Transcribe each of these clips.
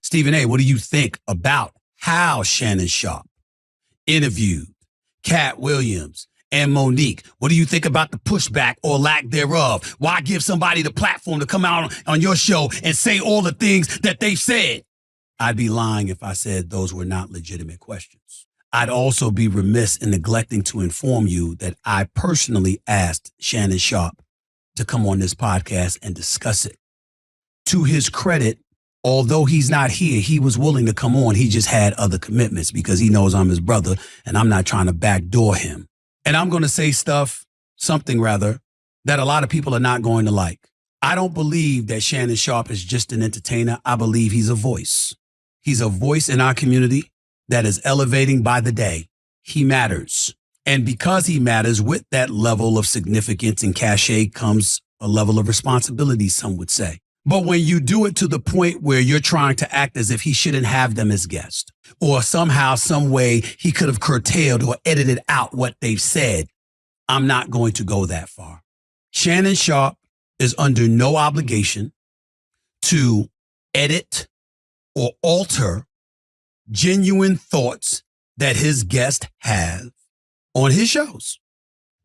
Stephen A., what do you think about how Shannon Sharpe interviewed Katt Williams and Monique? What do you think about the pushback or lack thereof? Why give somebody the platform to come out on your show and say all the things that they've said? I'd be lying if I said those were not legitimate questions. I'd also be remiss in neglecting to inform you that I personally asked Shannon Sharpe to come on this podcast and discuss it. To his credit, although he's not here, he was willing to come on. He just had other commitments because he knows I'm his brother and I'm not trying to backdoor him. And I'm going to say something that a lot of people are not going to like. I don't believe that Shannon Sharpe is just an entertainer. I believe he's a voice. He's a voice in our community that is elevating by the day. He matters. And because he matters, with that level of significance and cachet comes a level of responsibility, some would say. But when you do it to the point where you're trying to act as if he shouldn't have them as guests, or somehow, some way he could have curtailed or edited out what they've said, I'm not going to go that far. Shannon Sharpe is under no obligation to edit or alter genuine thoughts that his guests have on his shows.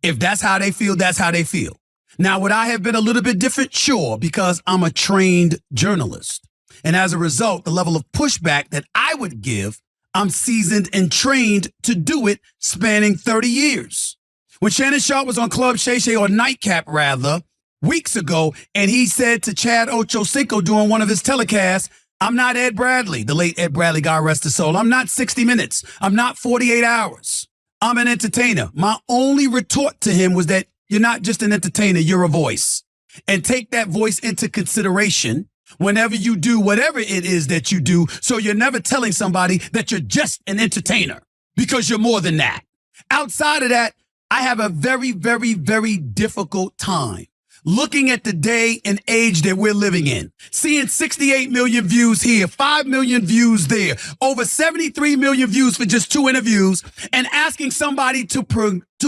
If that's how they feel, that's how they feel. Now, would I have been a little bit different? Sure, because I'm a trained journalist. And as a result, the level of pushback that I would give, I'm seasoned and trained to do it, spanning 30 years. When Shannon Sharpe was on Club Shay or Nightcap rather, weeks ago, and he said to Chad Ochocinco during one of his telecasts, I'm not Ed Bradley, the late Ed Bradley, God rest his soul. I'm not 60 Minutes. I'm not 48 Hours. I'm an entertainer. My only retort to him was that you're not just an entertainer, you're a voice. And take that voice into consideration whenever you do whatever it is that you do, so you're never telling somebody that you're just an entertainer, because you're more than that. Outside of that, I have a very, very, very difficult time looking at the day and age that we're living in, seeing 68 million views here, 5 million views there, over 73 million views for just 2 interviews, and asking somebody to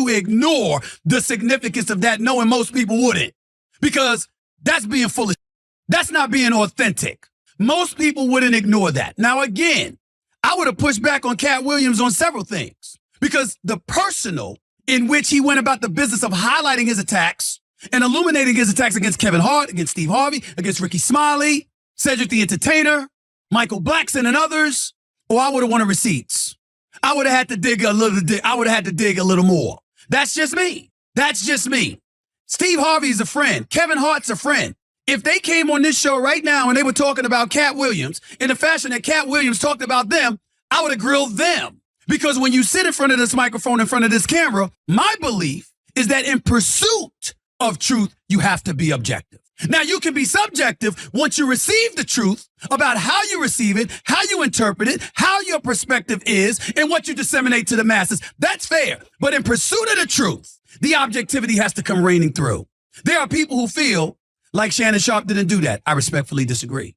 ignore the significance of that, knowing most people wouldn't, because that's being foolish. That's not being authentic. Most people wouldn't ignore that. Now, again, I would have pushed back on Katt Williams on several things, because the personal in which he went about the business of highlighting his attacks and illuminating his attacks against Kevin Hart, against Steve Harvey, against Ricky Smiley, Cedric the Entertainer, Michael Blackson, and others, or I would have wanted receipts. I would have had to dig a little more. That's just me. That's just me. Steve Harvey's a friend. Kevin Hart's a friend. If they came on this show right now and they were talking about Katt Williams in the fashion that Katt Williams talked about them, I would have grilled them. Because when you sit in front of this microphone, in front of this camera, my belief is that in pursuit of truth, you have to be objective. Now, you can be subjective once you receive the truth about how you receive it, how you interpret it, how your perspective is, and what you disseminate to the masses. That's fair. But in pursuit of the truth, the objectivity has to come reigning through. There are people who feel like Shannon Sharpe didn't do that. I respectfully disagree.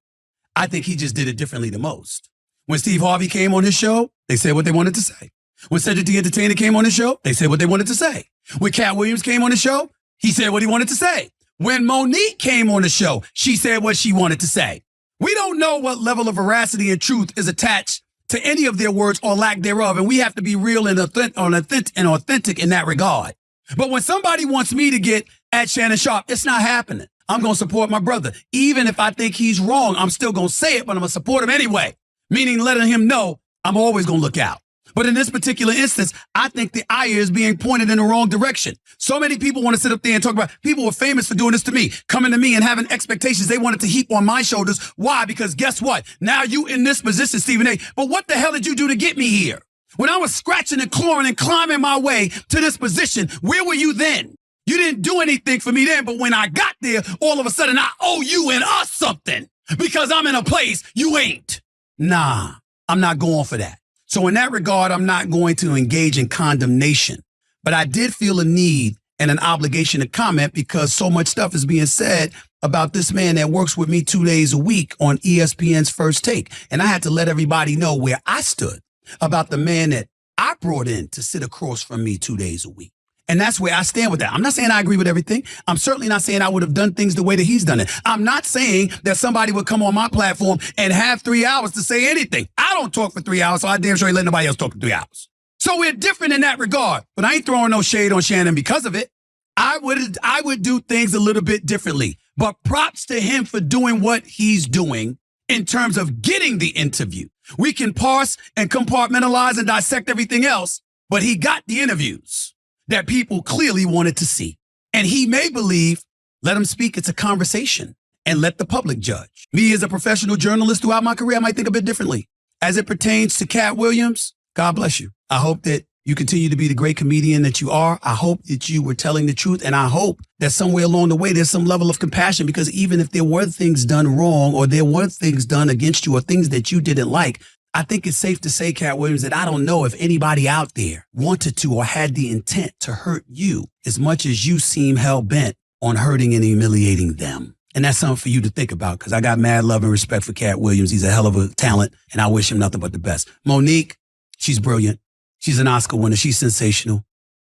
I think he just did it differently than most. When Steve Harvey came on his show, they said what they wanted to say. When Cedric the Entertainer came on his show, they said what they wanted to say. When Katt Williams came on the show, he said what he wanted to say. When Monique came on the show, she said what she wanted to say. We don't know what level of veracity and truth is attached to any of their words or lack thereof, and we have to be real and authentic in that regard. But when somebody wants me to get at Shannon Sharpe, it's not happening. I'm going to support my brother. Even if I think he's wrong, I'm still going to say it, but I'm going to support him anyway, meaning letting him know I'm always going to look out. But in this particular instance, I think the ire is being pointed in the wrong direction. So many people want to sit up there and talk about, people were famous for doing this to me, coming to me and having expectations they wanted to heap on my shoulders. Why? Because guess what? Now you in this position, Stephen A. But what the hell did you do to get me here? When I was scratching and clawing and climbing my way to this position, where were you then? You didn't do anything for me then, but when I got there, all of a sudden I owe you and us something because I'm in a place you ain't. Nah, I'm not going for that. So in that regard, I'm not going to engage in condemnation, but I did feel a need and an obligation to comment because so much stuff is being said about this man that works with me 2 days a week on ESPN's First Take. And I had to let everybody know where I stood about the man that I brought in to sit across from me 2 days a week. And that's where I stand with that. I'm not saying I agree with everything. I'm certainly not saying I would have done things the way that he's done it. I'm not saying that somebody would come on my platform and have 3 hours to say anything. I don't talk for 3 hours, so I damn sure ain't let nobody else talk for 3 hours. So we're different in that regard. But I ain't throwing no shade on Shannon because of it. I would do things a little bit differently. But props to him for doing what he's doing in terms of getting the interview. We can parse and compartmentalize and dissect everything else, but he got the interviews that people clearly wanted to see. And he may believe, let him speak, it's a conversation, and let the public judge. Me as a professional journalist throughout my career, I might think a bit differently. As it pertains to Katt Williams, God bless you. I hope that you continue to be the great comedian that you are. I hope that you were telling the truth, and I hope that somewhere along the way there's some level of compassion, because even if there were things done wrong or there were things done against you or things that you didn't like, I think it's safe to say, Katt Williams, that I don't know if anybody out there wanted to or had the intent to hurt you as much as you seem hell-bent on hurting and humiliating them. And that's something for you to think about, because I got mad love and respect for Katt Williams. He's a hell of a talent, and I wish him nothing but the best. Monique, she's brilliant. She's an Oscar winner. She's sensational.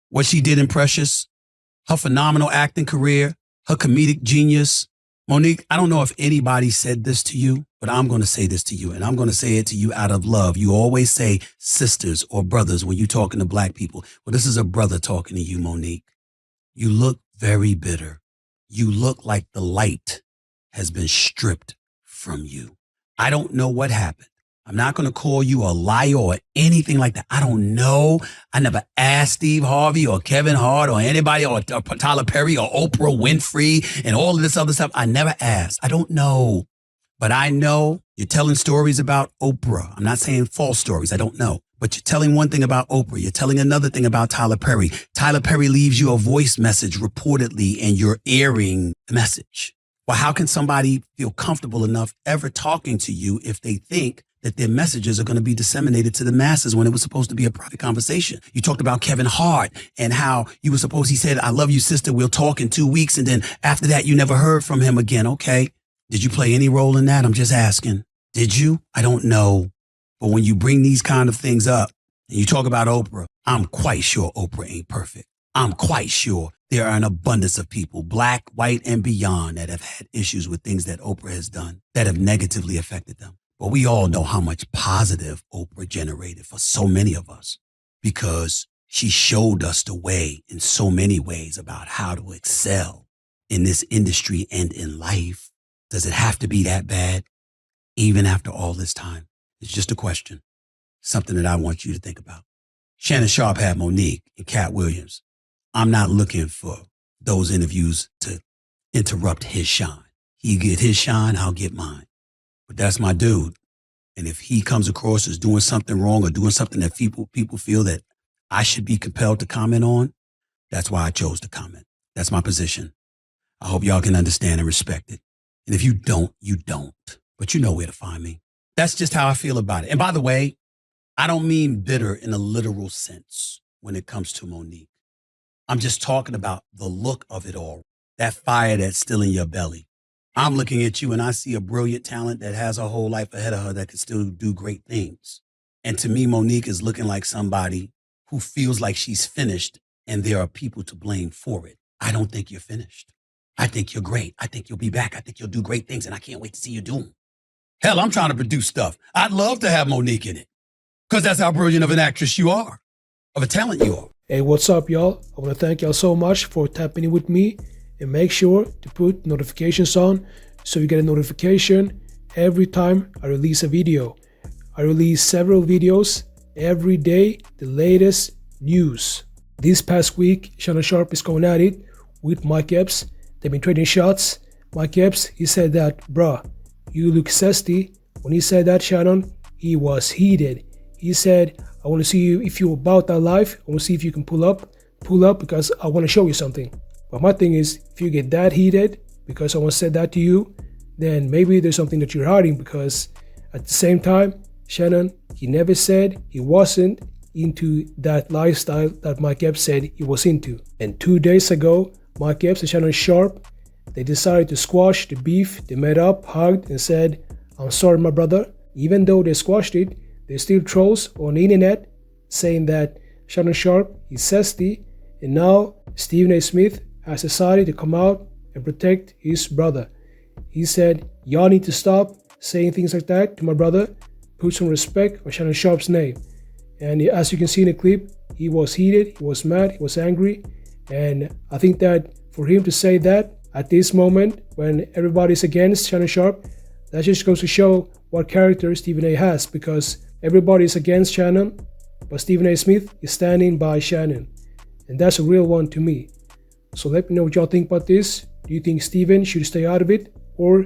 What she did in Precious, her phenomenal acting career, her comedic genius. Monique, I don't know if anybody said this to you, but I'm going to say this to you, and I'm going to say it to you out of love. You always say sisters or brothers when you're talking to black people. Well, this is a brother talking to you, Monique. You look very bitter. You look like the light has been stripped from you. I don't know what happened. I'm not going to call you a liar or anything like that. I don't know. I never asked Steve Harvey or Kevin Hart or anybody or Tyler Perry or Oprah Winfrey and all of this other stuff. I never asked. I don't know. But I know you're telling stories about Oprah. I'm not saying false stories. I don't know. But you're telling one thing about Oprah. You're telling another thing about Tyler Perry. Tyler Perry leaves you a voice message reportedly, and you're airing the message. Well, how can somebody feel comfortable enough ever talking to you if they think that their messages are going to be disseminated to the masses when it was supposed to be a private conversation? You talked about Kevin Hart and how you were supposed, he said, I love you, sister. We'll talk in 2 weeks. And then after that, you never heard from him again. Okay. Did you play any role in that? I'm just asking. Did you? I don't know. But when you bring these kind of things up and you talk about Oprah, I'm quite sure Oprah ain't perfect. I'm quite sure there are an abundance of people, black, white, and beyond, that have had issues with things that Oprah has done that have negatively affected them. But we all know how much positive Oprah generated for so many of us, because she showed us the way in so many ways about how to excel in this industry and in life. Does it have to be that bad, even after all this time? It's just a question, something that I want you to think about. Shannon Sharpe had Monique and Katt Williams. I'm not looking for those interviews to interrupt his shine. He get his shine, I'll get mine. But that's my dude. And if he comes across as doing something wrong or doing something that people feel that I should be compelled to comment on, that's why I chose to comment. That's my position. I hope y'all can understand and respect it. And if you don't, you don't. But you know where to find me. That's just how I feel about it. And by the way, I don't mean bitter in a literal sense when it comes to Monique. I'm just talking about the look of it all, that fire that's still in your belly. I'm looking at you and I see a brilliant talent that has her whole life ahead of her that can still do great things. And to me, Monique is looking like somebody who feels like she's finished and there are people to blame for it. I don't think you're finished. I think you're great. I think you'll be back. I think you'll do great things, and I can't wait to see you do them. Hell, I'm trying to produce stuff. I'd love to have Monique in it, because that's how brilliant of an actress you are, of a talent you are. Hey, what's up, y'all? I want to thank y'all so much for tapping in with me, and make sure to put notifications on so you get a notification every time I release a video. I release several videos every day, the latest news. This past week, Shannon Sharpe is going at it with Mike Epps. They've been trading shots. Mike Epps, he said that, bruh, you look zesty. When he said that, Shannon, he was heated. He said, I want to see you, if you're about that life, I want to see if you can pull up because I want to show you something. But my thing is, if you get that heated because someone said that to you, then maybe there's something that you're hiding, because at the same time, Shannon, he never said he wasn't into that lifestyle that Mike Epps said he was into. And 2 days ago, Mike Epps and Shannon Sharpe, they decided to squash the beef. They met up, hugged, and said, I'm sorry, my brother. Even though they squashed it, there's still trolls on the internet saying that Shannon Sharpe is zesty And now Stephen A. Smith has decided to come out and protect his brother. He said, y'all need to stop saying things like that to my brother. Put some respect on Shannon Sharpe's name. And as you can see in the clip, he was heated, he was mad, he was angry. And I think that for him to say that at this moment when everybody's against Shannon Sharpe, that just goes to show what character Stephen A. has, because everybody is against Shannon, but Stephen A. Smith is standing by Shannon. And that's a real one to me. So let me know what y'all think about this. Do you think Stephen should stay out of it? Or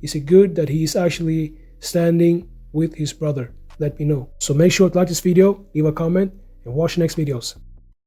is it good that he is actually standing with his brother? Let me know. So make sure to like this video, leave a comment, and watch the next videos.